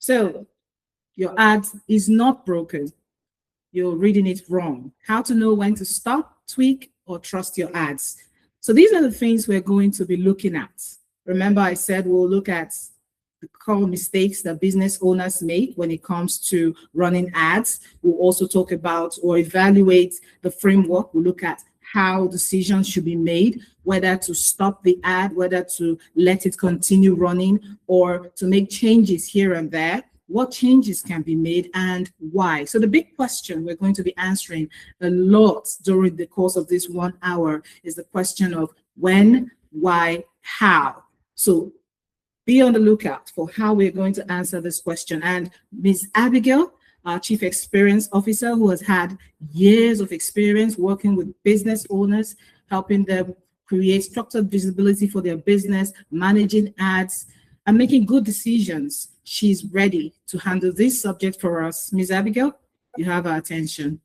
So your ad is not broken. You're reading it wrong. How to know when to stop, tweak, or trust your ads. So these are the things we're going to be looking at. Remember, I said we'll look at the core mistakes that business owners make when it comes to running ads. We'll also talk about or evaluate the framework. We'll look at how decisions should be made, whether to stop the ad, whether to let it continue running, or to make changes here and there. What changes can be made and why? So the big question we're going to be answering a lot during the course of this 1 hour is the question of when, why, how. So be on the lookout for how we're going to answer this question. And Ms. Abigail, our Chief Experience Officer, who has had years of experience working with business owners, helping them create structured visibility for their business, managing ads, and making good decisions. She's ready to handle this subject for us. Ms. Abigail, you have our attention.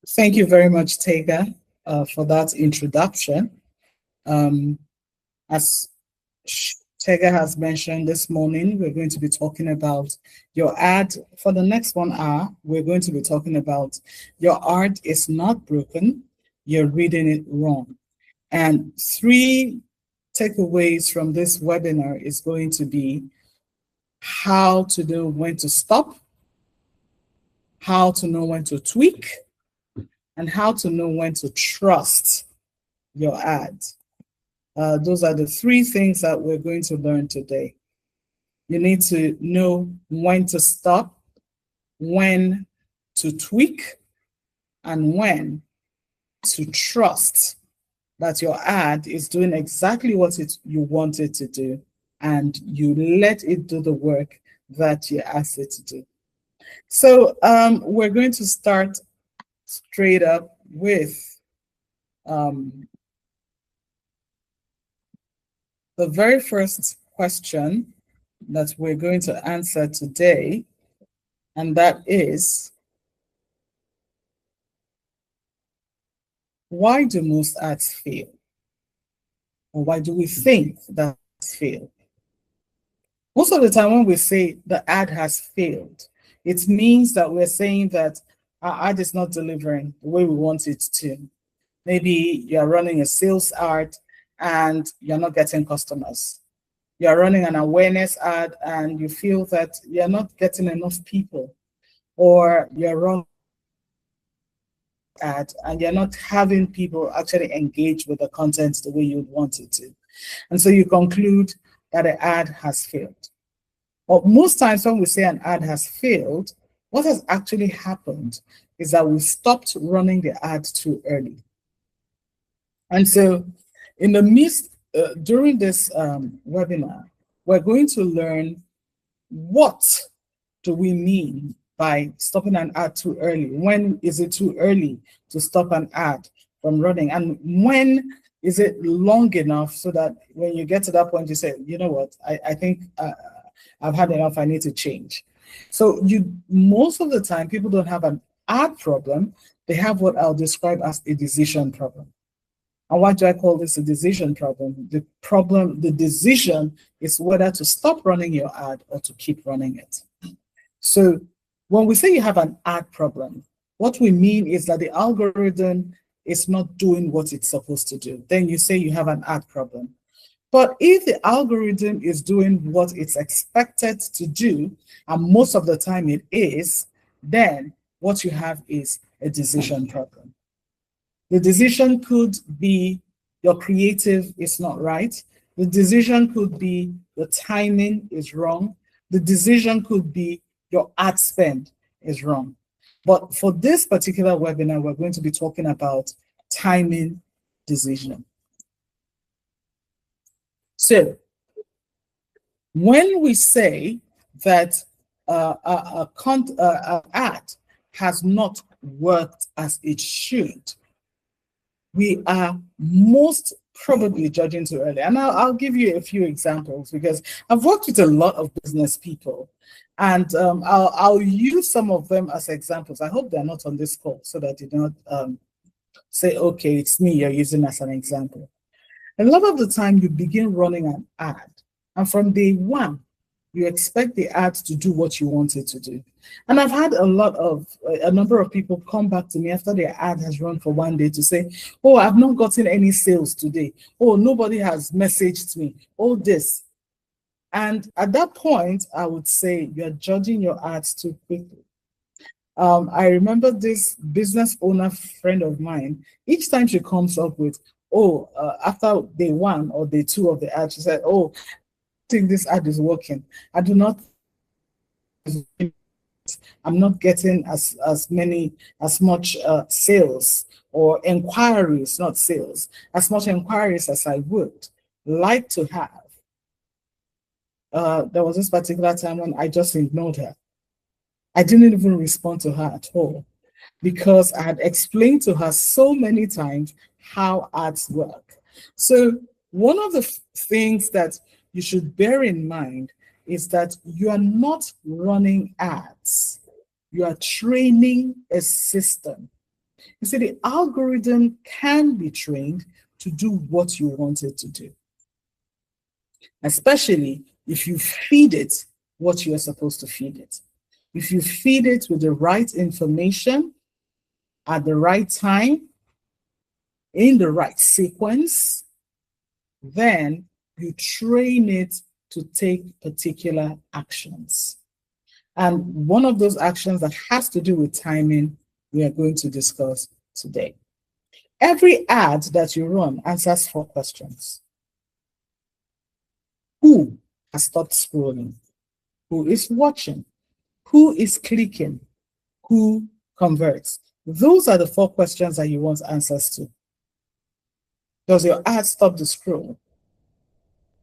Thank you very much, Tega, for that introduction. As Tega has mentioned this morning, we're going to be talking about your ad. For the next 1 hour, we're going to be talking about your ad is not broken, you're reading it wrong. And 3 takeaways from this webinar is going to be how to know when to stop, how to know when to tweak, and how to know when to trust your ad. Those are the 3 things that we're going to learn today. You need to know when to stop, when to tweak, and when to trust that your ad is doing exactly what you want it to do, and you let it do the work that you asked it to do. So we're going to start straight up with the very first question that we're going to answer today, and that is, why do most ads fail? Or why do we think that ads fail? Most of the time when we say the ad has failed, it means that we're saying that our ad is not delivering the way we want it to. Maybe you're running a sales ad and you're not getting customers. You're running an awareness ad and you feel that you're not getting enough people. Or you're running an ad and you're not having people actually engage with the content the way you'd want it to. And so you conclude that the ad has failed. But most times when we say an ad has failed, what has actually happened is that we stopped running the ad too early. And so in the midst, during this webinar, we're going to learn what do we mean by stopping an ad too early? When is it too early to stop an ad from running? And when is it long enough so that when you get to that point, you say, you know what, I think I've had enough, I need to change. So most of the time, people don't have an ad problem, they have what I'll describe as a decision problem. And why do I call this a decision problem? The decision is whether to stop running your ad or to keep running it. So when we say you have an ad problem, what we mean is that the algorithm is not doing what it's supposed to do. Then you say you have an ad problem. But if the algorithm is doing what it's expected to do, and most of the time it is, then what you have is a decision problem. The decision could be your creative is not right. The decision could be the timing is wrong. The decision could be your ad spend is wrong. But for this particular webinar, we're going to be talking about timing decision. So when we say that an ad has not worked as it should, we are most probably judging too early. And I'll give you a few examples because I've worked with a lot of business people, and I'll use some of them as examples. I hope they're not on this call so that they don't Say, okay, it's me you're using as an example. A lot of the time you begin running an ad, and from day one, you expect the ad to do what you want it to do. And I've had a number of people come back to me after their ad has run for one day to say, oh, I've not gotten any sales today. Oh, nobody has messaged me. Oh, this. And at that point, I would say you're judging your ads too quickly. I remember this business owner friend of mine, each time she comes up with, oh, after day one or day two of the ad, she said, oh, I think this ad is working. I do not, I'm not getting as much sales or inquiries, not sales, as much inquiries as I would like to have. There was this particular time when I just ignored her. I didn't even respond to her at all because I had explained to her so many times how ads work. So one of the things that you should bear in mind is that you are not running ads. You are training a system. You see, the algorithm can be trained to do what you want it to do, especially if you feed it what you are supposed to feed it. If you feed it with the right information at the right time, in the right sequence, then you train it to take particular actions. And one of those actions that has to do with timing, we are going to discuss today. Every ad that you run answers 4 questions. Who has stopped scrolling? Who is watching? Who is clicking? Who converts? Those are the 4 questions that you want answers to. Does your ad stop the scroll?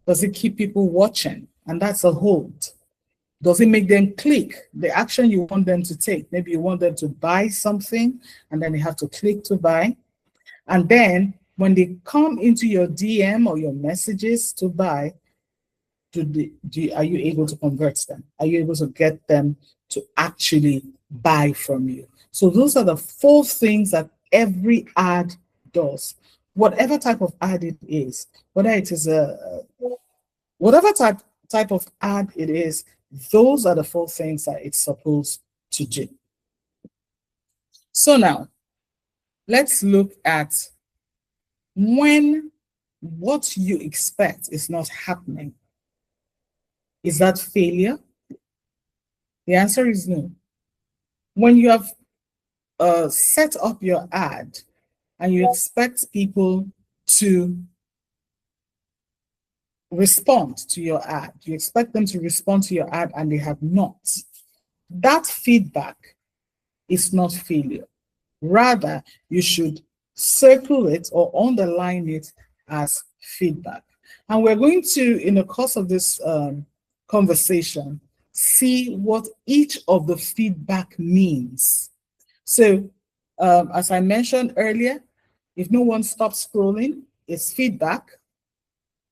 Does it keep people watching? And that's a hold. Does it make them click the action you want them to take? Maybe you want them to buy something and then they have to click to buy. And then when they come into your DM or your messages to buy, are you able to convert them? Are you able to get them to actually buy from you? So those are the 4 things that every ad does. Whatever type of ad it is, whether it is whatever type of ad it is, those are the 4 things that it's supposed to do. So now, let's look at when what you expect is not happening. Is that failure? The answer is no. When you have set up your ad and you expect people to respond to your ad, you expect them to respond to your ad and they have not, that feedback is not failure. Rather, you should circle it or underline it as feedback. And we're going to, in the course of this conversation, see what each of the feedback means. So, as I mentioned earlier, if no one stops scrolling, it's feedback.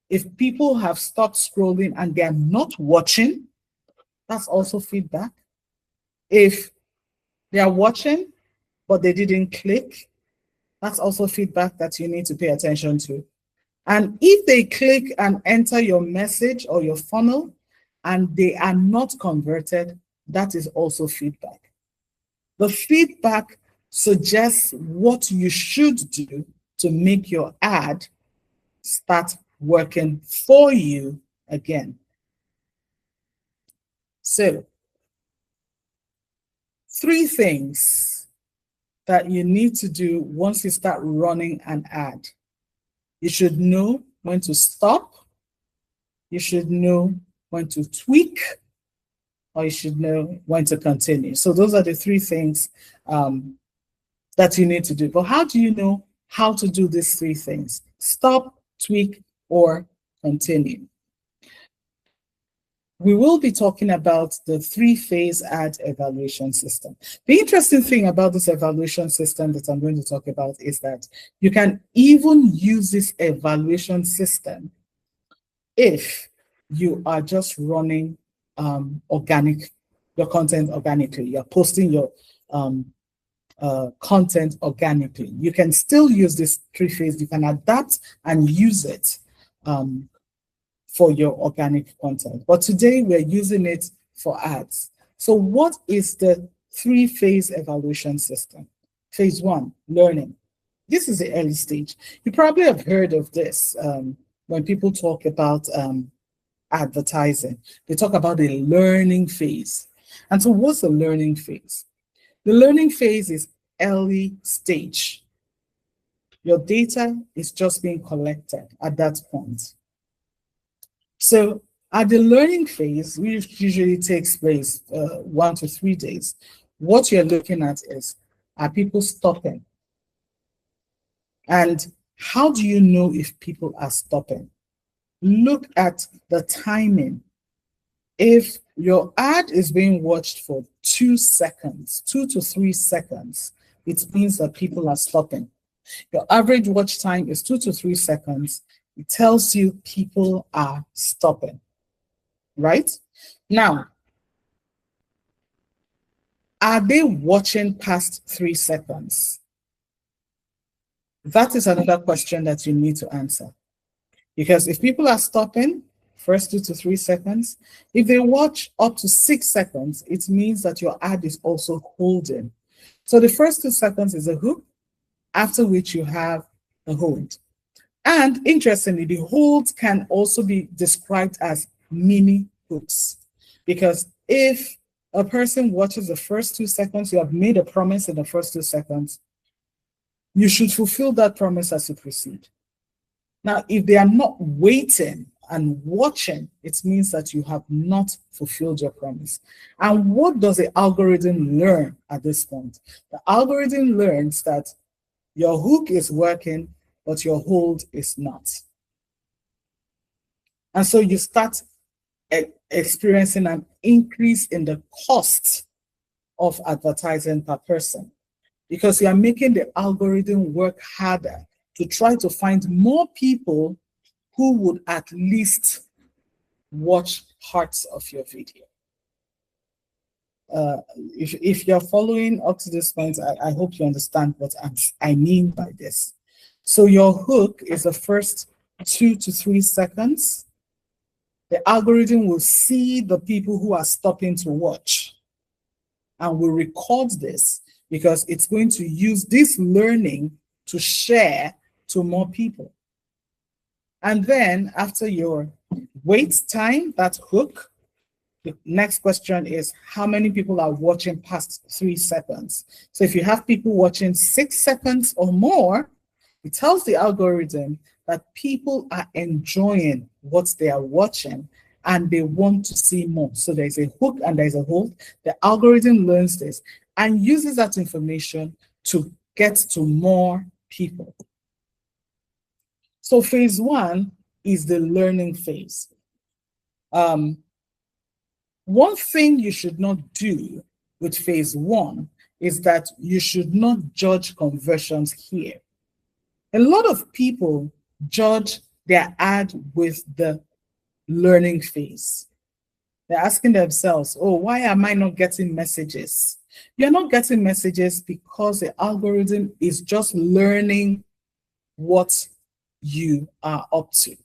If people have stopped scrolling and they're not watching, that's also feedback. If they are watching, but they didn't click, that's also feedback that you need to pay attention to. And if they click and enter your message or your funnel and they are not converted, that is also feedback. The feedback suggests what you should do to make your ad start working for you again. So, 3 things that you need to do once you start running an ad. You should know when to stop, you should know when to tweak, or you should know when to continue. So those are the 3 things that you need to do. But how do you know how to do these 3 things? Stop, tweak, or continue. We will be talking about the 3-phase ad evaluation system. The interesting thing about this evaluation system that I'm going to talk about is that you can even use this evaluation system if you are just running your content organically. You're posting your content organically. You can still use this three-phase. You can adapt and use it for your organic content. But today we're using it for ads. So what is the three-phase evaluation system? Phase one, learning. This is the early stage. You probably have heard of this when people talk about advertising. They talk about the learning phase. And so what's the learning phase? The learning phase is early stage. Your data is just being collected at that point. So at the learning phase, which usually takes place 1 to 3 days, what you're looking at is, are people stopping? And how do you know if people are stopping? Look at the timing. If your ad is being watched for 2 seconds, 2 to 3 seconds, it means that people are stopping. Your average watch time is 2 to 3 seconds. It tells you people are stopping, right? Now, are they watching past 3 seconds? That is another question that you need to answer. Because if people are stopping, first 2 to 3 seconds, if they watch up to 6 seconds, it means that your ad is also holding. So the first 2 seconds is a hook, after which you have a hold. And interestingly, the holds can also be described as mini hooks. Because if a person watches the first 2 seconds, you have made a promise in the first 2 seconds, you should fulfill that promise as you proceed. Now, if they are not waiting and watching, it means that you have not fulfilled your promise. And what does the algorithm learn at this point? The algorithm learns that your hook is working, but your hold is not. And so you start experiencing an increase in the cost of advertising per person, because you are making the algorithm work harder to try to find more people who would at least watch parts of your video. If you're following up to this point, I hope you understand what I mean by this. So your hook is the first 2 to 3 seconds. The algorithm will see the people who are stopping to watch and will record this, because it's going to use this learning to share to more people. And then after your wait time, that hook, the next question is how many people are watching past 3 seconds. So if you have people watching 6 seconds or more, it tells the algorithm that people are enjoying what they are watching and they want to see more. So there's a hook and there's a hold. The algorithm learns this and uses that information to get to more people. So phase one is the learning phase. One thing you should not do with phase one is that you should not judge conversions here. A lot of people judge their ad with the learning phase. They're asking themselves, oh, why am I not getting messages? You're not getting messages because the algorithm is just learning what you are up to.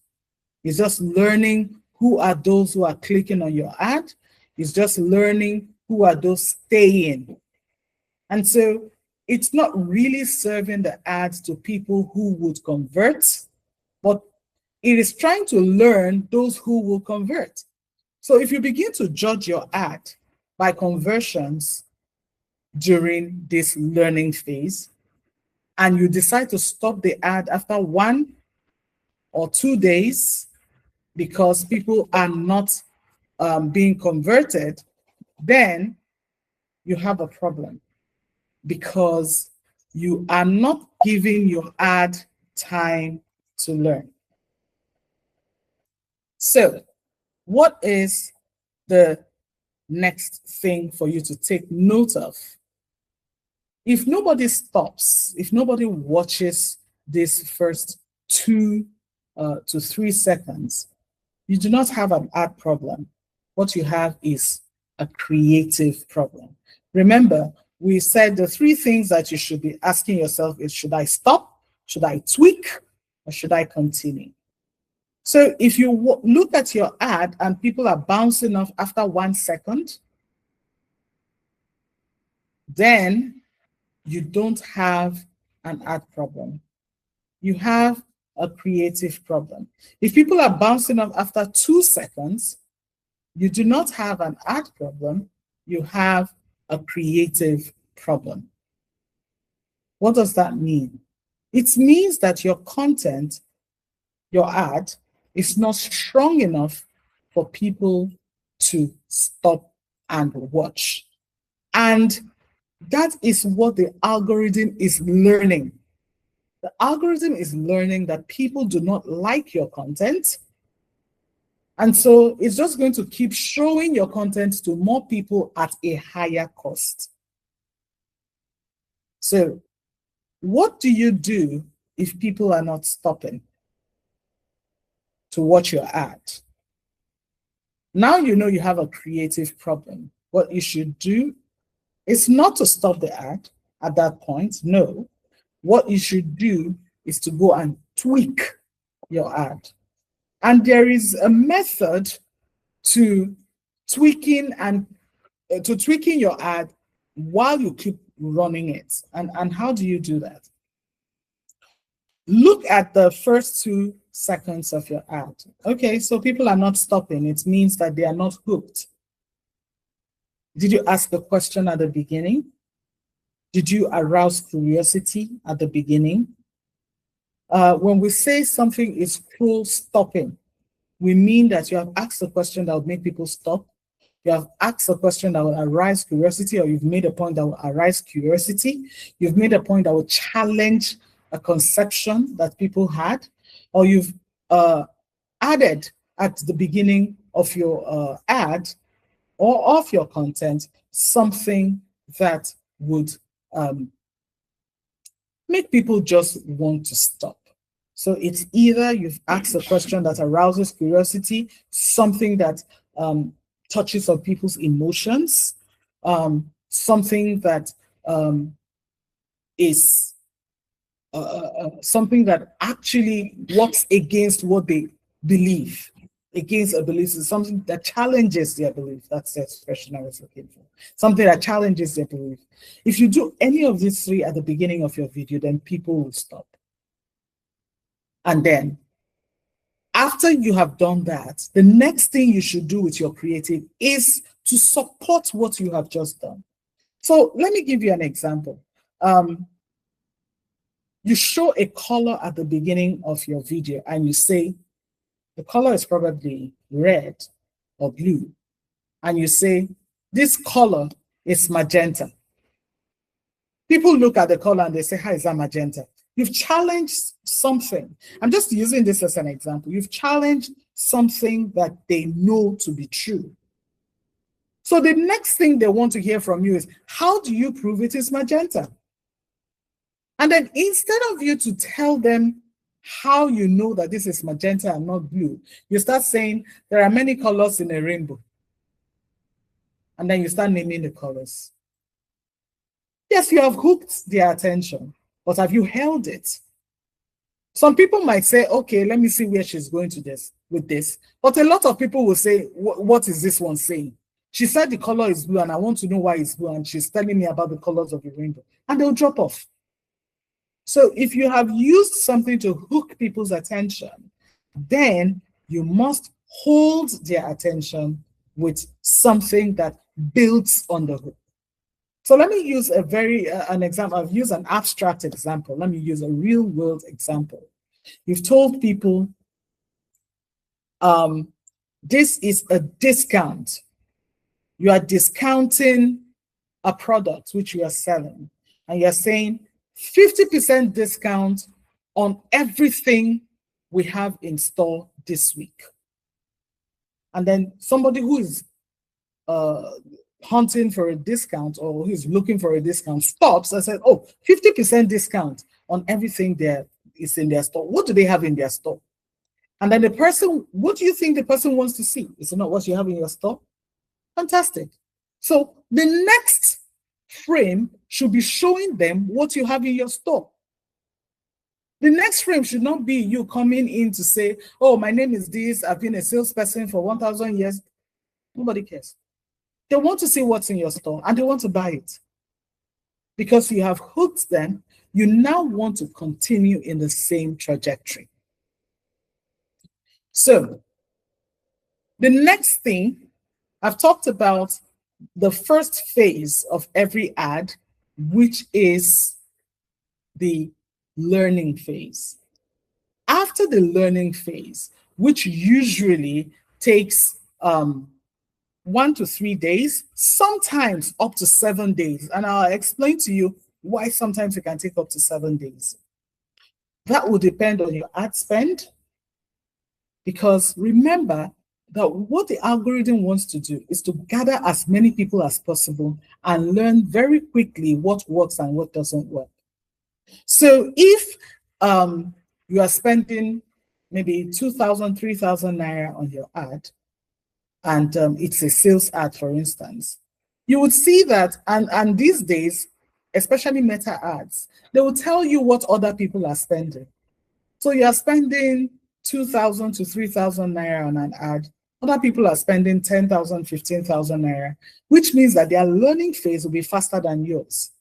It's just learning who are those who are clicking on your ad. It's just learning who are those staying. And so it's not really serving the ads to people who would convert, but it is trying to learn those who will convert. So if you begin to judge your ad by conversions during this learning phase, and you decide to stop the ad after 1 or 2 days because people are not being converted, then you have a problem, because you are not giving your ad time to learn. So what is the next thing for you to take note of? If nobody stops, if nobody watches this first 2 to 3 seconds, you do not have an ad problem. What you have is a creative problem. Remember, we said the three things that you should be asking yourself is, should I stop? Should I tweak? Or should I continue? So if you look at your ad and people are bouncing off after 1 second, then you don't have an ad problem. You have a creative problem. If people are bouncing off after 2 seconds, you do not have an ad problem, you have a creative problem. What does that mean? It means that your content, your ad, is not strong enough for people to stop and watch. And that is what the algorithm is learning. The algorithm is learning that people do not like your content. And so it's just going to keep showing your content to more people at a higher cost. So what do you do if people are not stopping to watch your ad? Now you know you have a creative problem. What you should do is not to stop the ad at that point. No. What you should do is to go and tweak your ad. And there is a method to tweaking your ad while you keep running it. And how do you do that? Look at the first 2 seconds of your ad. Okay, so people are not stopping. It means that they are not hooked. Did you ask a question at the beginning? Did you arouse curiosity at the beginning? When we say something is full stopping, we mean that you have asked a question that will make people stop. You have asked a question that will arise curiosity, or you've made a point that will arise curiosity. You've made a point that will challenge a conception that people had, or you've added at the beginning of your ad or of your content something that would make people just want to stop. So it's either you've asked a question that arouses curiosity, something that touches on people's emotions, something that is something that actually works against what they believe, against a belief, is something that challenges their belief. That's the expression I was looking for. Something that challenges their belief. If you do any of these three at the beginning of your video, then people will stop. And then after you have done that, the next thing you should do with your creative is to support what you have just done. So let me give you an example. You show a color at the beginning of your video and you say, the color is probably red or blue. And you say, this color is magenta. People look at the color and they say, how is that magenta? You've challenged something. I'm just using this as an example. You've challenged something that they know to be true. So the next thing they want to hear from you is, how do you prove it is magenta? And then instead of you to tell them how you know that this is magenta and not blue, you start saying there are many colors in a rainbow. And then you start naming the colors. Yes, you have hooked their attention, but have you held it? Some people might say, okay, let me see where she's going to this with this. But a lot of people will say, what is this one saying? She said the color is blue and I want to know why it's blue, and she's telling me about the colors of the rainbow. And they'll drop off. So if you have used something to hook people's attention, then you must hold their attention with something that builds on the hook. So let me use an example. I've used an abstract example. Let me use a real world example. You've told people, this is a discount. You are discounting a product which you are selling, and you're saying 50% discount on everything we have in store this week. And then somebody who is hunting for a discount or who's looking for a discount stops and says, oh, 50% discount on everything there is in their store. What do they have in their store? And then the person, what do you think the person wants to see? Is it not what you have in your store? Fantastic. So the next frame should be showing them what you have in your store. The next frame should not be you coming in to say, oh, my name is this, I've been a salesperson for 1,000 years. Nobody cares. They want to see what's in your store and they want to buy it. Because you have hooked them, you now want to continue in the same trajectory. So, the next thing, I've talked about the first phase of every ad, which is the learning phase. After the learning phase, which usually takes 1 to 3 days, sometimes up to 7 days. And I'll explain to you why sometimes it can take up to 7 days. That will depend on your ad spend. Because remember that what the algorithm wants to do is to gather as many people as possible and learn very quickly what works and what doesn't work. So if you are spending maybe 2,000, 3,000 naira on your ad, and it's a sales ad, for instance, you would see that, and these days, especially meta ads, they will tell you what other people are spending. So you are spending 2,000 to 3,000 naira on an ad. Other people are spending 10,000, 15,000 naira, which means that their learning phase will be faster than yours.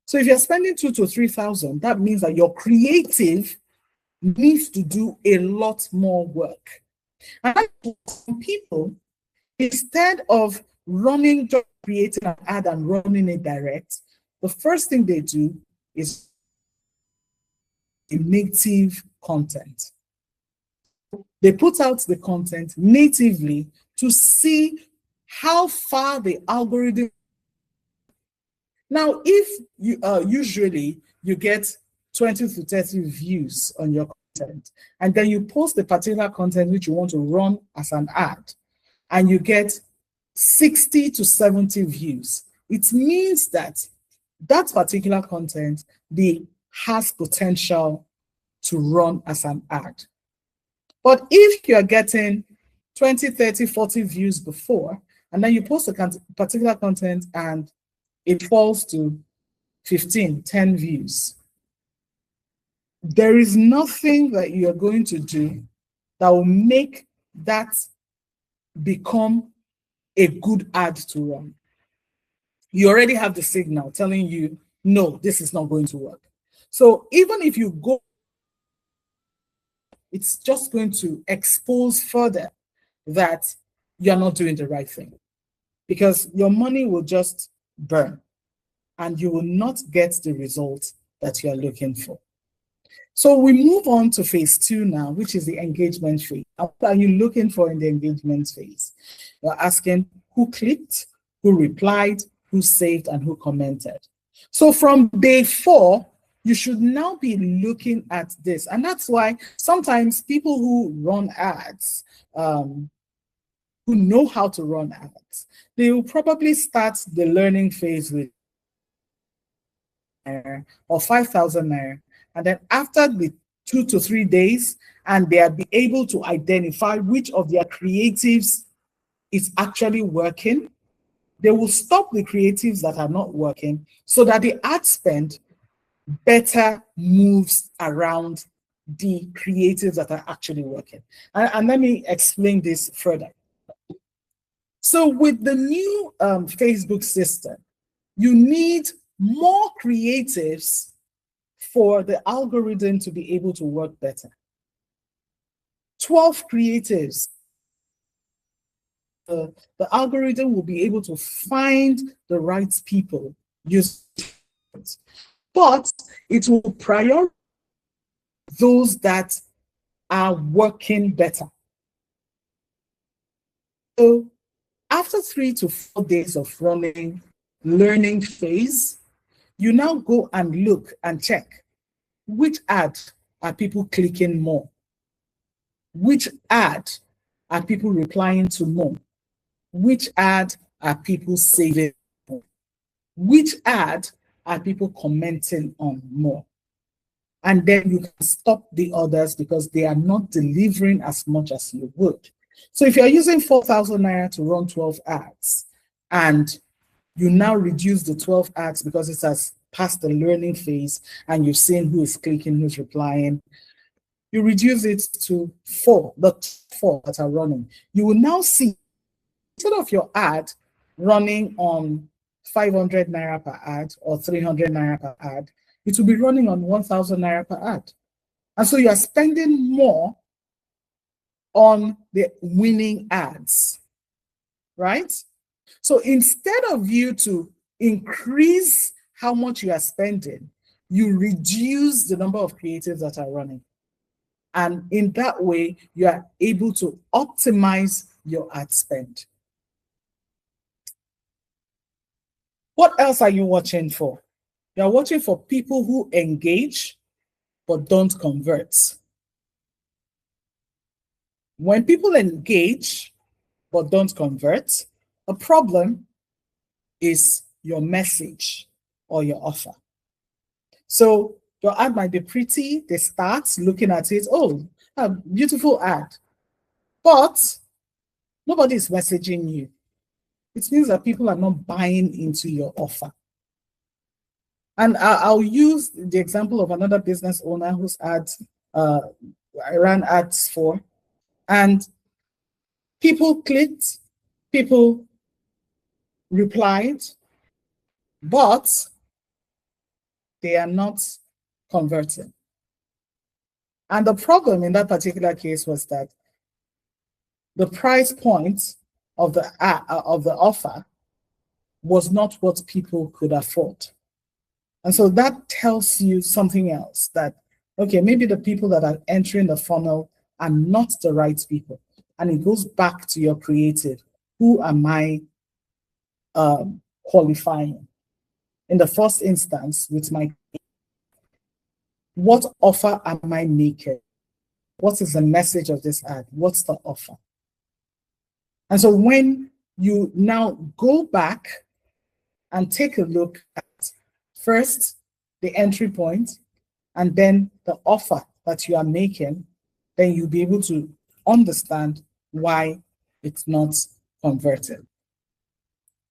So if you're spending 2,000 to 3,000, that means that your creative needs to do a lot more work. And some people, instead of just creating an ad and running it direct, the first thing they do is native content. They put out the content natively to see how far the algorithm. Now, if you usually you get 20 to 30 views on your content, and then you post the particular content which you want to run as an ad, and you get 60 to 70 views, it means that that particular content has potential to run as an ad. But if you're getting 20, 30, 40 views before, and then you post a particular content and it falls to 15, 10 views, there is nothing that you're going to do that will make that become a good ad to run. You already have the signal telling you, no, this is not going to work. So even if you go, it's just going to expose further that you're not doing the right thing, because your money will just burn and you will not get the result that you're looking for. So we move on to phase 2 now, which is the engagement phase. What are you looking for in the engagement phase? You're asking who clicked, who replied, who saved, and who commented. So from day 4, you should now be looking at this. And that's why sometimes people who run ads, who know how to run ads, they will probably start the learning phase with or 5,000 naira. And then after the 2 to 3 days, and they are able to identify which of their creatives is actually working, they will stop the creatives that are not working so that the ad spend better moves around the creatives that are actually working. And let me explain this further. So with the new Facebook system, you need more creatives for the algorithm to be able to work better. 12 creatives. The algorithm will be able to find the right people using it. But it will prioritize those that are working better. So after 3 to 4 days of running learning phase, you now go and look and check which ad are people clicking more, which ad are people replying to more, which ad are people saving more, which ad are people commenting on more. And then you can stop the others because they are not delivering as much as you would. So if you're using 4,000 naira to run 12 ads and you now reduce the 12 ads because it has passed the learning phase and you've seen who is clicking, who's replying. You reduce it to 4, the 4 that are running. You will now see, instead of your ad running on 500 naira per ad or 300 naira per ad, it will be running on 1,000 naira per ad. And so you are spending more on the winning ads, right? So instead of you to increase how much you are spending, you reduce the number of creatives that are running. And in that way, you are able to optimize your ad spend. What else are you watching for? You're watching for people who engage but don't convert. When people engage but don't convert, a problem is your message or your offer. So your ad might be pretty, they start looking at it, oh, a beautiful ad, but nobody is messaging you. It means that people are not buying into your offer. And I'll use the example of another business owner whose ads I ran ads for, and people clicked, people replied, but they are not converting. And the problem in that particular case was that the price point of the offer was not what people could afford. And so that tells you something else, that, okay, maybe the people that are entering the funnel are not the right people. And it goes back to your creative. Who am I qualifying? In the first instance, with my, what offer am I making? What is the message of this ad? What's the offer? And so when you now go back and take a look at first the entry point and then the offer that you are making, then you'll be able to understand why it's not converted.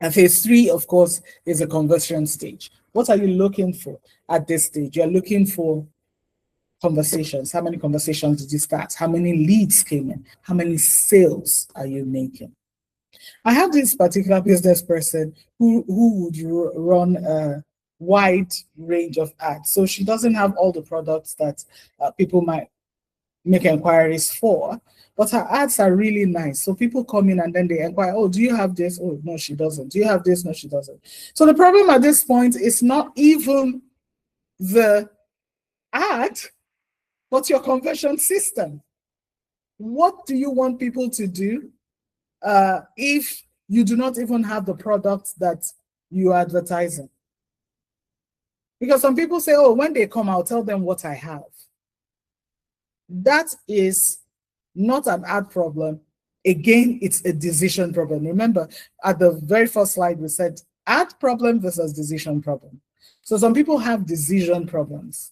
And phase 3, of course, is a conversion stage. What are you looking for at this stage? You're looking for conversations. How many conversations did you start? How many leads came in? How many sales are you making? I have this particular business person who would run a wide range of ads. So she doesn't have all the products that people might make inquiries for, but her ads are really nice. So people come in and then they inquire, oh, do you have this? Oh, no, she doesn't. Do you have this? No, she doesn't. So the problem at this point is not even the ad, but your conversion system. What do you want people to do if you do not even have the products that you are advertising? Because some people say, oh, when they come, I'll tell them what I have. That is not an ad problem. Again, it's a decision problem. Remember, at the very first slide, we said ad problem versus decision problem. So some people have decision problems.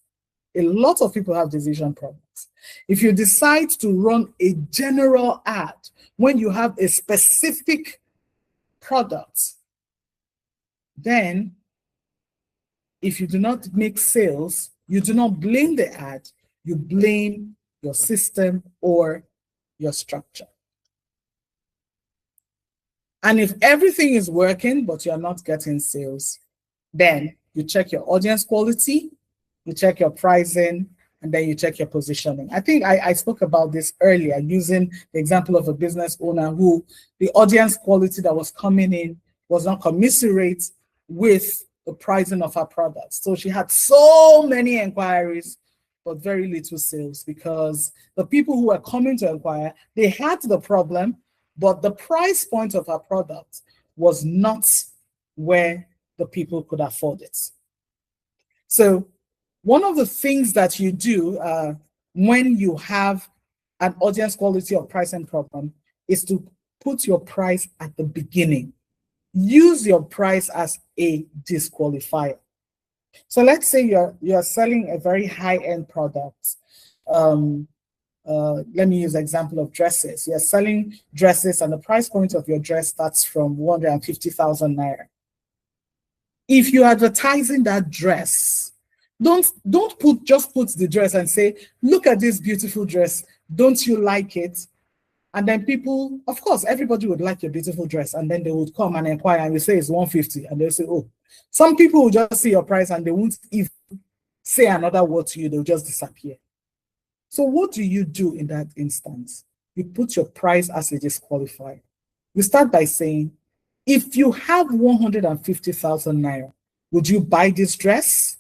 A lot of people have decision problems. If you decide to run a general ad when you have a specific product, then if you do not make sales, you do not blame the ad, you blame your system or your structure. And if everything is working, but you're not getting sales, then you check your audience quality, you check your pricing, and then you check your positioning. I think I spoke about this earlier using the example of a business owner who the audience quality that was coming in was not commensurate with the pricing of her products. So she had so many inquiries, but very little sales, because the people who were coming to inquire, they had the problem, but the price point of her product was not where the people could afford it. So one of the things that you do when you have an audience quality or pricing problem is to put your price at the beginning. Use your price as a disqualifier. So let's say you're selling a very high-end product. Let me use the example of dresses. You're selling dresses and the price point of your dress starts from 150,000 naira. if you're advertising that dress, don't put the dress and say, look at this beautiful dress. Don't you like it? And then people, of course, everybody would like your beautiful dress. And then they would come and inquire and you say it's 150. And they'll say, oh, some people will just see your price and they won't even say another word to you. They'll just disappear. So what do you do in that instance? You put your price as a disqualifier. You start by saying, if you have 150,000 naira, would you buy this dress?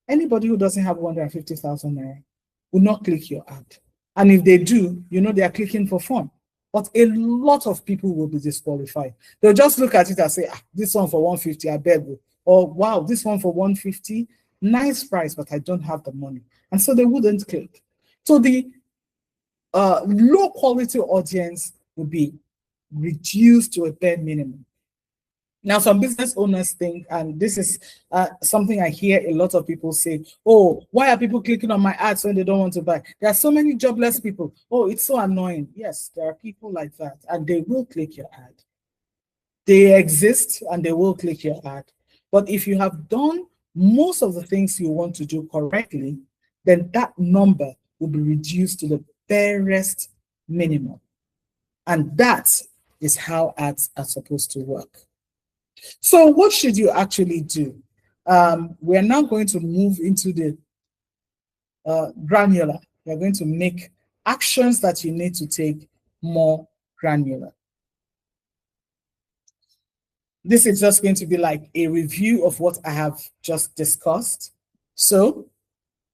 Anybody who doesn't have 150,000 naira will not click your ad. And if they do, you know they are clicking for fun. But a lot of people will be disqualified. They'll just look at it and say, this one for 150, I beg you. Or wow, this one for 150, nice price, but I don't have the money. And so they wouldn't click. So the low quality audience will be reduced to a bare minimum. Now, some business owners think, and this is something I hear a lot of people say, oh, why are people clicking on my ads when they don't want to buy? There are so many jobless people. Oh, it's so annoying. Yes, there are people like that, and they will click your ad. They exist, and they will click your ad. But if you have done most of the things you want to do correctly, then that number will be reduced to the barest minimum. And that is how ads are supposed to work. So what should you actually do? We're now going to move into the granular. We're going to make actions that you need to take more granular. This is just going to be like a review of what I have just discussed. So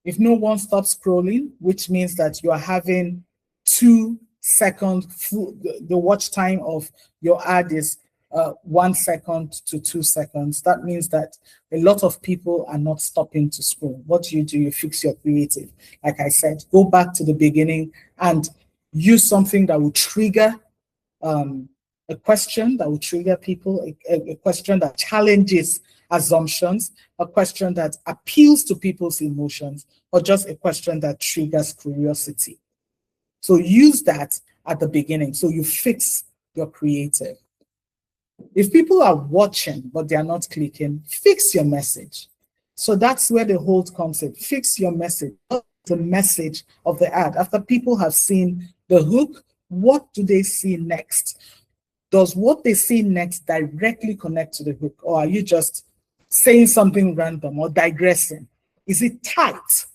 if no one stops scrolling, which means that you are having 2 seconds, the watch time of your ad is 1 second to 2 seconds. That means that a lot of people are not stopping to scroll. What do? You fix your creative. Like I said, go back to the beginning and use something that will trigger a question that will trigger people, a question that challenges assumptions, a question that appeals to people's emotions, or just a question that triggers curiosity. So use that at the beginning. So you fix your creative. If people are watching, but they are not clicking, fix your message. So that's where the hold comes in. Fix your message, the message of the ad. After people have seen the hook, what do they see next? Does what they see next directly connect to the hook? Or are you just saying something random or digressing? Is it tight?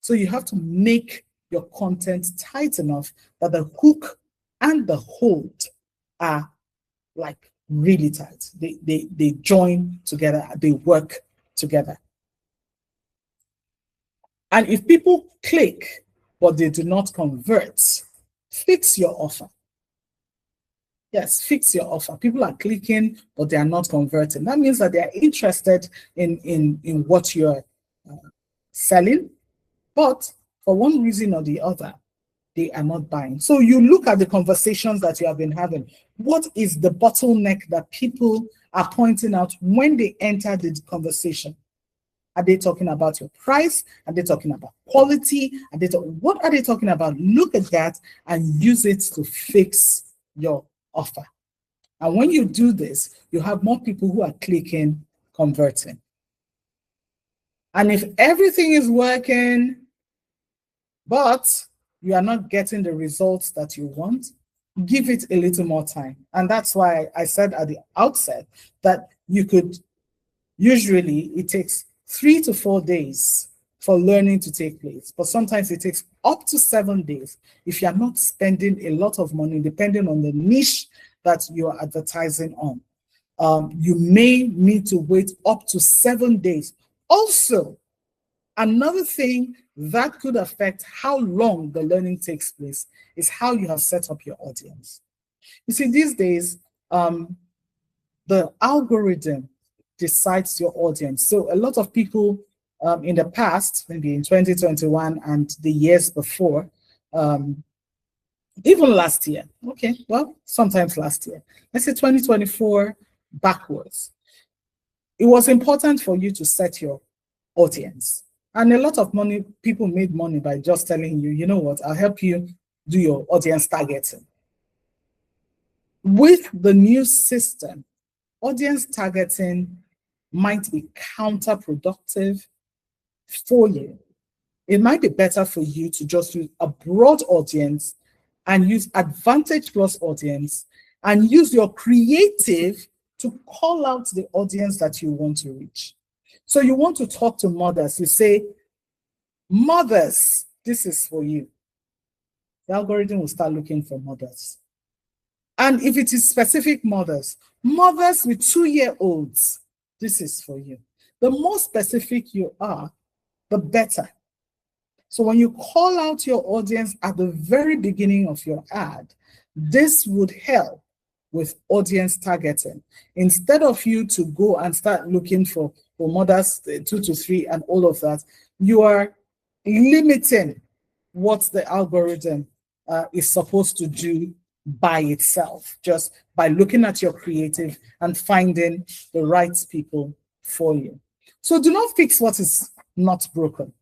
So you have to make your content tight enough that the hook and the hold are like really tight. They join together, they work together. And if people click, but they do not convert, fix your offer. Yes, fix your offer. People are clicking, but they are not converting. That means that they are interested in what you're selling, but for one reason or the other, they are not buying. So you look at the conversations that you have been having. What is the bottleneck that people are pointing out when they enter the conversation? Are they talking about your price? Are they talking about quality? What are they talking about? Look at that and use it to fix your offer. And when you do this, you have more people who are clicking, converting. And if everything is working, but you are not getting the results that you want, give it a little more time. And that's why I said at the outset that you could, usually it takes 3 to 4 days for learning to take place, but sometimes it takes up to 7 days if you're not spending a lot of money, depending on the niche that you're advertising on. You may need to wait up to 7 days. Also, another thing that could affect how long the learning takes place is how you have set up your audience. You see, these days, the algorithm decides your audience. So a lot of people in the past, maybe in 2021 and the years before, even last year, okay, well, sometimes last year, let's say 2024 backwards, it was important for you to set your audience. And a lot of people made money by just telling you, you know what, I'll help you do your audience targeting. With the new system, audience targeting might be counterproductive for you. It might be better for you to just use a broad audience and use Advantage Plus audience and use your creative to call out the audience that you want to reach. So you want to talk to mothers. You say, mothers, this is for you. The algorithm will start looking for mothers. And if it is specific mothers, mothers with 2-year-olds, this is for you. The more specific you are, the better. So when you call out your audience at the very beginning of your ad, this would help with audience targeting. Instead of you to go and start looking for mothers 2 to 3 and all of that, you are limiting what the algorithm is supposed to do by itself, just by looking at your creative and finding the right people for you. So do not fix what is not broken.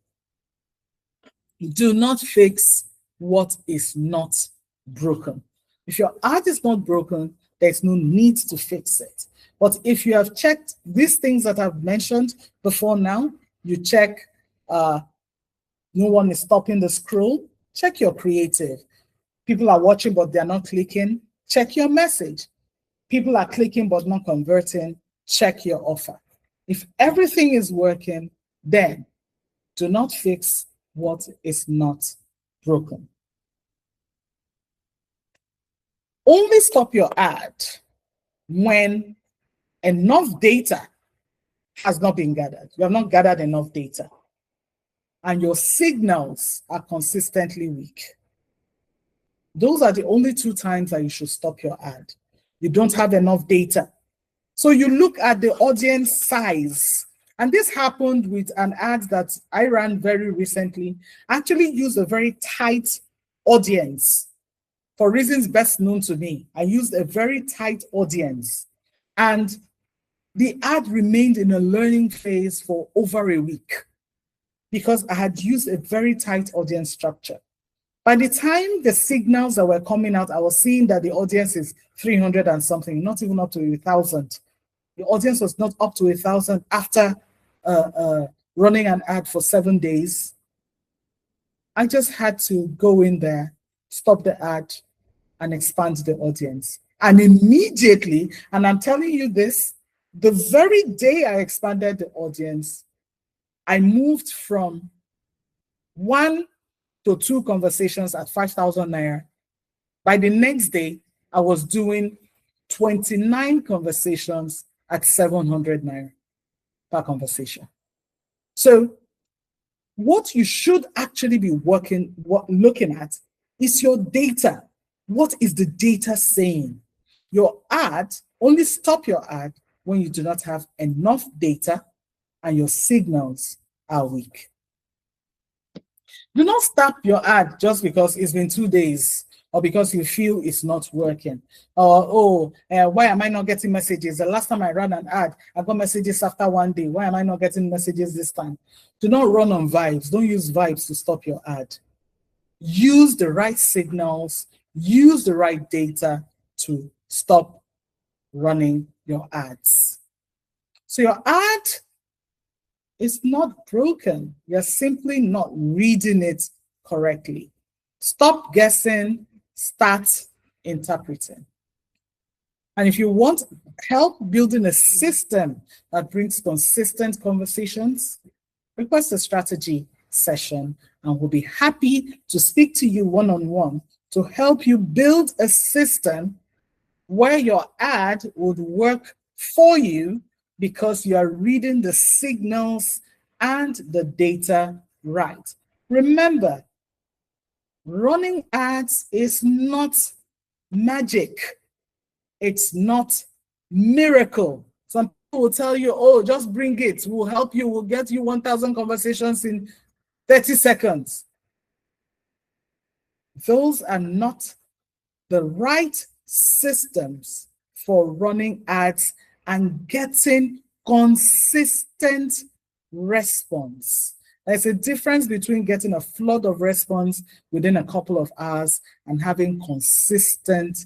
Do not fix what is not broken. If your ad is not broken, there's no need to fix it. But if you have checked these things that I've mentioned before now, you check no one is stopping the scroll, check your creative. People are watching, but they're not clicking, check your message. People are clicking, but not converting, check your offer. If everything is working, then do not fix what is not broken. Only stop your ad when enough data has not been gathered. You have not gathered enough data, and your signals are consistently weak. Those are the only 2 times that you should stop your ad. You don't have enough data. So you look at the audience size. And this happened with an ad that I ran very recently. I actually used a very tight audience for reasons best known to me. I used a very tight audience. And the ad remained in a learning phase for over a week because I had used a very tight audience structure. By the time the signals that were coming out, I was seeing that the audience is 300 and something, not even up to 1,000. The audience was not up to 1,000 after running an ad for 7 days. I just had to go in there, stop the ad, and expand the audience. And immediately, and I'm telling you this, the very day I expanded the audience, I moved from 1 to 2 conversations at 5,000 naira. By the next day, I was doing 29 conversations at 700 naira per conversation. So what you should actually be looking at is your data. What is the data saying? Your ad, only stop your ad when you do not have enough data and your signals are weak. Do not stop your ad just because it's been 2 days or because you feel it's not working. Or, why am I not getting messages? The last time I ran an ad, I got messages after 1 day. Why am I not getting messages this time? Do not run on vibes. Don't use vibes to stop your ad. Use the right signals, use the right data to stop running your ads. So your ad is not broken. You're simply not reading it correctly. Stop guessing, start interpreting. And if you want help building a system that brings consistent conversations, request a strategy session, and we'll be happy to speak to you one-on-one to help you build a system where your ad would work for you because you are reading the signals and the data right. Remember, running ads is not magic. It's not miracle. Some people will tell you, oh, just bring it. We'll help you. We'll get you 1,000 conversations in 30 seconds. Those are not the right systems for running ads and getting consistent response. There's a difference between getting a flood of response within a couple of hours and having consistent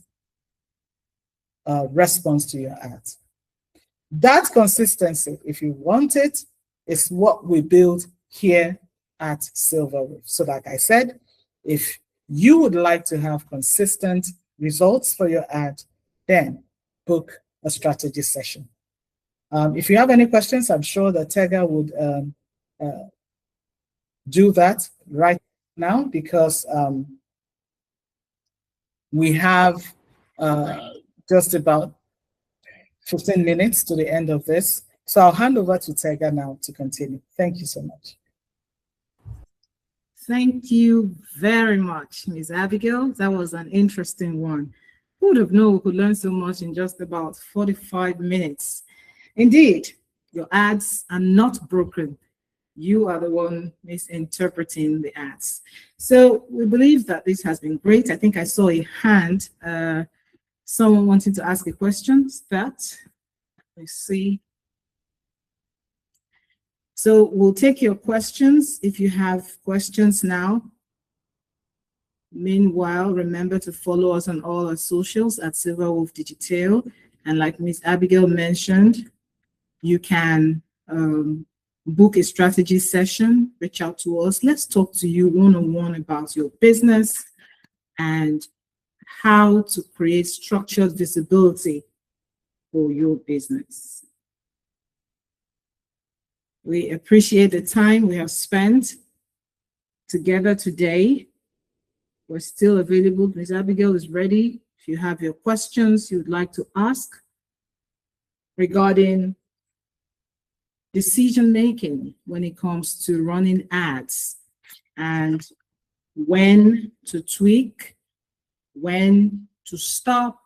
response to your ads. That consistency, if you want it, is what we build here at Slvr. So like I said, if you would like to have consistent results for your ad, then book a strategy session. If you have any questions, I'm sure that Tega would do that right now, because we have just about 15 minutes to the end of this. So I'll hand over to Tega now to continue. Thank you so much. Thank you very much, Ms. Abigail. That was an interesting one. Who would have known we could learn so much in just about 45 minutes? Indeed, your ads are not broken. You are the one misinterpreting the ads. So we believe that this has been great. I think I saw a hand, someone wanting to ask a question. Let's see. So we'll take your questions if you have questions now. Meanwhile, remember to follow us on all our socials at Slvr Digitale. And like Ms. Abigail mentioned, you can book a strategy session, reach out to us. Let's talk to you one-on-one about your business and how to create structured visibility for your business. We appreciate the time we have spent together today. We're still available. Ms. Abigail is ready. If you have your questions you would like to ask regarding decision-making when it comes to running ads and when to tweak, when to stop,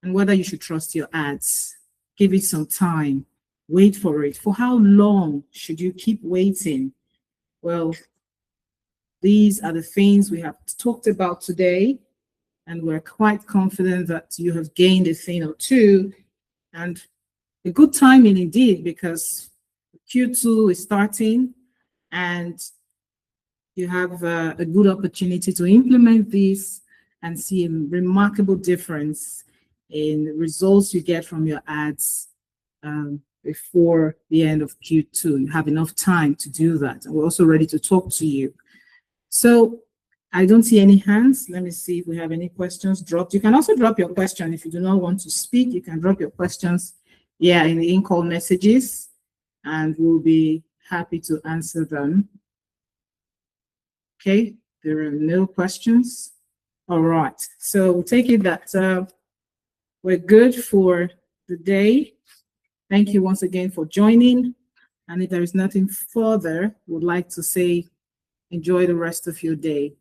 and whether you should trust your ads. Give it some time. Wait for it. For how long should you keep waiting? Well, these are the things we have talked about today, and we're quite confident that you have gained a thing or two, and a good timing indeed, because Q2 is starting and you have a good opportunity to implement this and see a remarkable difference in the results you get from your ads before the end of Q2. You have enough time to do that. And we're also ready to talk to you. So I don't see any hands. Let me see if we have any questions dropped. You can also drop your question. If you do not want to speak, you can drop your questions in the in-call messages, and we'll be happy to answer them. Okay, there are no questions. All right, so we'll take it that we're good for the day. Thank you once again for joining. And if there is nothing further, we'd like to say enjoy the rest of your day.